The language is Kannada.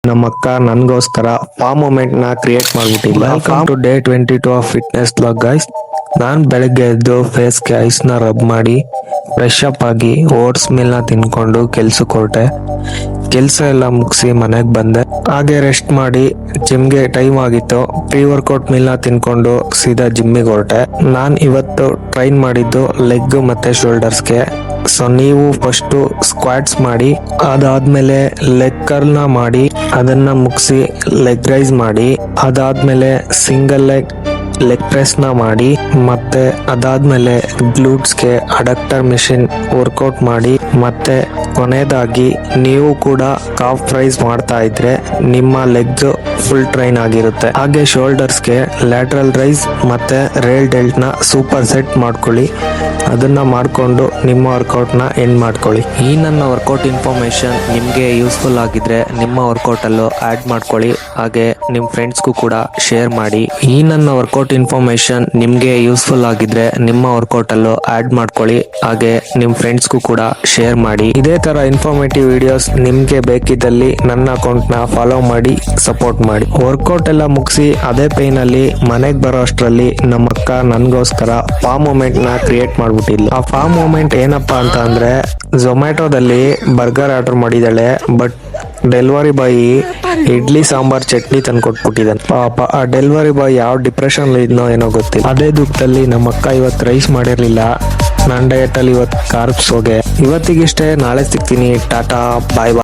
ನಮ್ಮ ಅಕ್ಕ ನನ್ಗೋಸ್ಕರ ಫಾರ್ಮ್ ಮೂಮೆಂಟ್ ನ ಕ್ರಿಯೇಟ್ ಮಾಡ್ಬಿಟ್ಟಿಲ್ಲ. Welcome to day 22 of fitness blog guys. ನಾನ್ ಬೆಳಗ್ಗೆ ಎದ್ದು ಫೇಸ್ಗೆ ಐಸ್ ನ ರಬ್ ಮಾಡಿ ಫ್ರೆಶ್ ಅಪ್ ಆಗಿ ಓಟ್ಸ್ ಮಿಲ್ ನ ತಿನ್ಕೊಂಡು ಕೆಲ್ಸಕ್ಕೆ ಹೊರಟೆ. ಕೆಲ್ಸ ಎಲ್ಲ ಮುಗಿಸಿ ಮನೆಗ್ ಬಂದೆ. ಹಾಗೆ ರೆಸ್ಟ್ ಮಾಡಿ ಜಿಮ್ಗೆ ಟೈಮ್ ಆಗಿತ್ತು. ಪ್ರೀ ವರ್ಕೌಟ್ ಮಿಲ್ ನ ತಿನ್ಕೊಂಡು ಸೀದಾ ಜಿಮ್ಮಿಗೆ ಹೊರಟೆ. ನಾನ್ ಇವತ್ತು ಟ್ರೈನ್ ಮಾಡಿದ್ದು ಲೆಗ್ ಮತ್ತೆ ಶೋಲ್ಡರ್ಸ್ಗೆ. ಸೊ ನೀವು ಫಸ್ಟ್ ಸ್ಕ್ವಾಟ್ಸ್ ಮಾಡಿ, ಅದಾದ್ಮೇಲೆ ಲೆಗ್ ಕರ್ಲ್ ನ ಮಾಡಿ, ಅದನ್ನ ಮುಗಿಸಿ ಲೆಗ್ ರೈಸ್ ಮಾಡಿ, ಅದಾದ್ಮೇಲೆ ಸಿಂಗಲ್ ಲೆಗ್ ಪ್ರೆಸ್ ನ ಮಾಡಿ, ಮತ್ತೆ ಅದಾದ್ಮೇಲೆ ಗ್ಲೂಟ್ಸ್ಗೆ ಅಡಕ್ಟರ್ ಮಿಷಿನ್ ವರ್ಕೌಟ್ ಮಾಡಿ, ಮತ್ತೆ ಕೊನೆಯದಾಗಿ ನೀವು ಕೂಡ ಕಾಫ್ ರೈಸ್ ಮಾಡ್ತಾ ಇದ್ರೆ ನಿಮ್ಮ ಲೆಗ್ ಫುಲ್ ಟ್ರೈನ್ ಆಗಿರುತ್ತೆ. ಹಾಗೆ ಶೋಲ್ಡರ್ಸ್ಗೆ ಲ್ಯಾಟ್ರಲ್ ರೈಸ್ ಮತ್ತೆ ರೇಲ್ ಡೆಲ್ಟ್ ನ ಸೂಪರ್ ಸೆಟ್ ಮಾಡ್ಕೊಳ್ಳಿ. ಅದನ್ನ ಮಾಡ್ಕೊಂಡು ನಿಮ್ಮ ವರ್ಕೌಟ್ ನ ಎಂಡ್ ಮಾಡ್ಕೊಳ್ಳಿ. ಈ ನನ್ನ ವರ್ಕೌಟ್ ಇನ್ಫಾರ್ಮೇಶನ್ ನಿಮ್ಗೆ ಯೂಸ್ಫುಲ್ ಆಗಿದ್ರೆ ನಿಮ್ಮ ವರ್ಕೌಟ್ ಅಲ್ಲೂ ಆಡ್ ಮಾಡ್ಕೊಳ್ಳಿ. ಹಾಗೆ ನಿಮ್ ಫ್ರೆಂಡ್ಸ್ಗೂ ಕೂಡ ಶೇರ್ ಮಾಡಿ. ಈ ನನ್ನ ವರ್ಕೌಟ್ ಇನ್ಫಾರ್ಮೇಶನ್ ನಿಮ್ಗೆ ಯೂಸ್ಫುಲ್ ಆಗಿದ್ರೆ ನಿಮ್ಮ ವರ್ಕೌಟ್ ಅಲ್ಲೂ ಆಡ್ ಮಾಡ್ಕೊಳ್ಳಿ. ಹಾಗೆ ನಿಮ್ ಫ್ರೆಂಡ್ಸ್ಗೂ ಕೂಡ ಶೇರ್ ಮಾಡಿ. ಇದೇ ತರ ಇನ್ಫಾರ್ಮೇಟಿವ್ ವಿಡಿಯೋಸ್ ನಿಮ್ಗೆ ಬೇಕಿದ್ದಲ್ಲಿ ನನ್ನ ಅಕೌಂಟ್ ನ ಫಾಲೋ ಮಾಡಿ ಸಪೋರ್ಟ್ ಮಾಡಿ. ವರ್ಕೌಟ್ ಎಲ್ಲ ಮುಗಿಸಿ ಅದೇ ಪೇನ್ ಅಲ್ಲಿ ಮನೆಗ್ ಬರೋ ಅಷ್ಟರಲ್ಲಿ ನಮ್ಮ ಅಕ್ಕ ನನ್ಗೋಸ್ಕರ ಫಾರ್ಮ್ ಮೂಮೆಂಟ್ ನ ಕ್ರಿಯೇಟ್ ಮಾಡ್ಬಿಟ್ಟಿಲ್ಲ. ಆ ಫಾರ್ಮ್ ಮೂಮೆಂಟ್ ಏನಪ್ಪಾ ಅಂತ ಅಂದ್ರೆ, ಝೊಮ್ಯಾಟೋದಲ್ಲಿ ಬರ್ಗರ್ ಆರ್ಡರ್ ಮಾಡಿದಾಳೆ, but delivery boy idli sambar chutney ತಂದ್ಕೊಟ್ಬಿಟ್ಟಿದ್ದಾನೆ. ಪಾಪ ಆ ಡೆಲಿವರಿ ಬಾಯ್ ಯಾವ ಡಿಪ್ರೆಷನ್ ಇದ್ನೋ ಏನೋ ಗೊತ್ತಿಲ್ಲ. ಅದೇ ದುಃಖದಲ್ಲಿ ನಮ್ಮ ಅಕ್ಕ ಇವತ್ತು ರೈಸ್ ಮಾಡಿರ್ಲಿಲ್ಲ. ನನ್ನ ಡಯಟ್ ಅಲ್ಲಿ ಇವತ್ತು ಕಾರ್ಬ್ಸ್ ಹೋಗೆ. ಇವತ್ತಿಗಿಷ್ಟೇ, ನಾಳೆ ಸಿಗ್ತೀನಿ. ಟಾಟಾ, ಬಾಯ್ ಬಾಯ್.